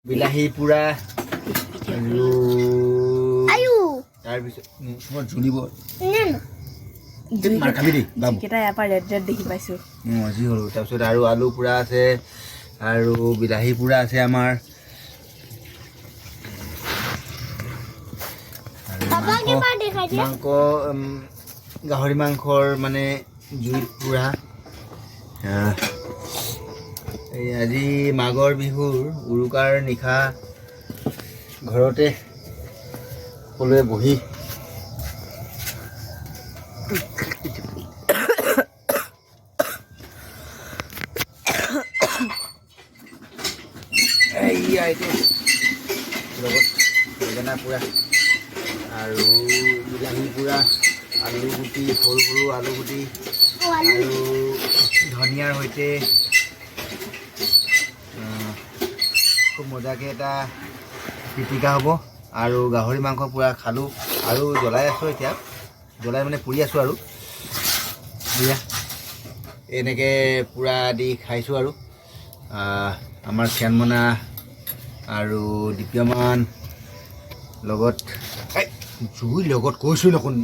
বিলাহী পুৰা আৰু আয়ু তাৰপিছত মই জ্বলিব নেন মাৰ খাবি দেই বাবু কেইটা ইয়াৰ পৰা ৰেড ৰেড দেখি পাইছোঁ যি হ'ল তাৰপিছত আৰু আলু পুৰা আছে আৰু বিলাহী পুৰা আছে আমাৰ পাপা কিবা দেখাই দিয়ে মাংস গাহৰি মাংসৰ মানে জুইত পুৰা এই আজি মাঘৰ বিহুৰ উৰুকাৰ নিশা ঘৰতে সকলোৱে বহি এইয়া এইটো লগত বেঙেনা পুৰা আৰু বিলাহী পুৰা আলু গুটি সৰু সৰু আলু গুটি আৰু ধনিয়াৰ সৈতে খুব মজাকৈ এটা পিটিকা হ'ব আৰু গাহৰি মাংস পুৰা খালোঁ আৰু জ্বলাই আছোঁ এতিয়া জ্বলাই মানে পুৰি আছোঁ আৰু এয়া এনেকৈ পুৰা দি খাইছোঁ আৰু আমাৰ খ্যানমনা আৰু দীপ্যমান লগত জুই লগত কৈছোঁ দেখোন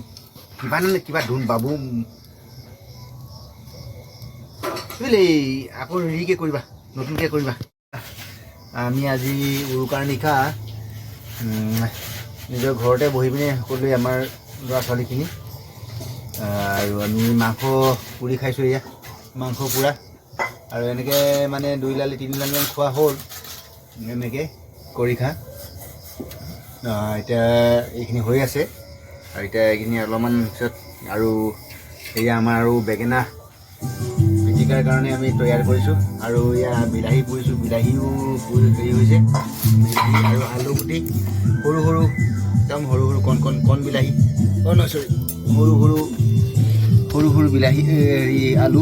কিবা নে কিবা ধুন বাবু এই আকৌ হেৰিকৈ কৰিবা নতুনকৈ কৰিবা আমি আজি উৰুকাৰ নিশা নিজৰ ঘৰতে বহি পিনে সকলোৱে আমাৰ ল'ৰা ছোৱালীখিনি আৰু আমি মাংস পুৰি খাইছোঁ এয়া মাংস পুৰা আৰু এনেকৈ মানে 2 লালি 3 লালিমান খোৱা হ'ল এনেকৈ কৰি খা এতিয়া এইখিনি হৈ আছে আৰু এতিয়া এইখিনি অলপমান পিছত আৰু এয়া আমাৰ আৰু বেঙেনা পিটিকাৰ কাৰণে আমি তৈয়াৰ কৰিছোঁ আৰু এয়া বিলাহী পুৰিছোঁ বিলাহীও হেৰি হৈছে বিলাহী আৰু আলু গুটি সৰু সৰু একদম সৰু সৰু কণ বিলাহী নহয় চৰি সৰু সৰু বিলাহী হেৰি আলু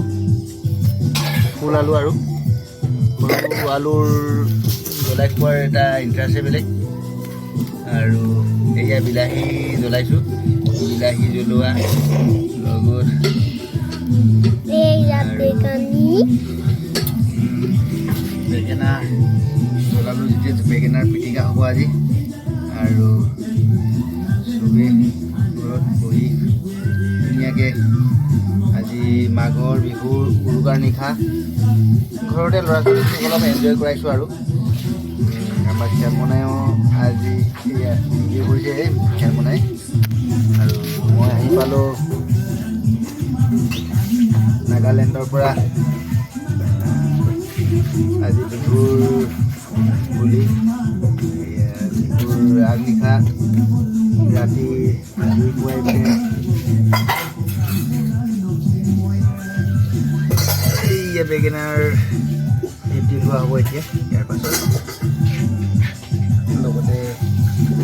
ফুল আলু আৰু সৰু আলুৰ জ্বলাই খোৱাৰ এটা ইণ্টাৰেষ্টে বেলেগ আৰু এয়া বিলাহী জ্বলাইছোঁ বিলাহী জ্বলোৱা লগত বেঙেনা জ্বলালোঁ যেতিয়া বেঙেনাৰ পিটিকা হ'ব আজি আৰু চবেই ঘৰত বহি ধুনীয়াকৈ আজি মাঘৰ বিহুৰ উৰুকাৰ নিশা ঘৰতে ল'ৰা ছোৱালীক অলপ এনজয় কৰাইছোঁ আৰু আমাৰ খ্যানমনাইও আজি এয়া নিজে কৰিছে খ্যানমনাই আৰু মই আহি পালোঁ নাগালেণ্ডৰ পৰা আজি বিহুৰ বুলি বিহুৰ আগনিশা ৰাতি জুই পুৱাই পিনে এইয়া বেঙেনাৰ দি লোৱা হ'ব এতিয়া ইয়াৰ পাছত লগতে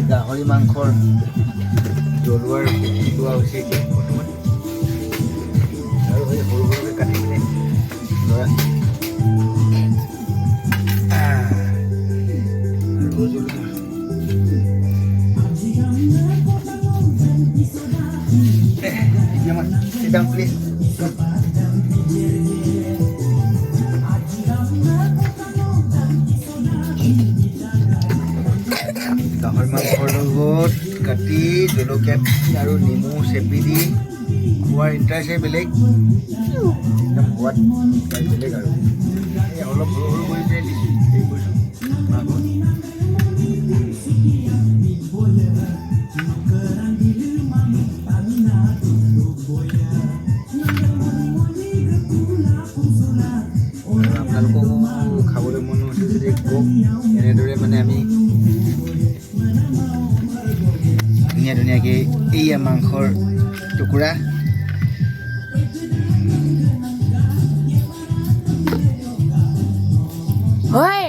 গাহৰি মাংসৰ জ্বলোৱাৰ লোৱা হৈছে এতিয়া বৰ্তমান আৰু সেই সৰু সৰুকৈ কাটি পিনে ল'ৰা Sit down, please. গাহৰি মাংসৰ লগত কাটি জলকীয়া আৰু নেমু চেপি দি খোৱাৰ ইণ্টাৰেষ্টে বেলেগ একদম সোৱাদ বেলেগ আৰু এই অলপ সৰু সৰু কৰি পিনে দিছোঁ হেৰি কৰিছোঁ মাংস আপোনালোককো খাবলৈ মন হৈছে যদি কওক এনেদৰে মানে আমি ধুনীয়াকৈ এইয়া মাংসৰ টুকুৰা হয়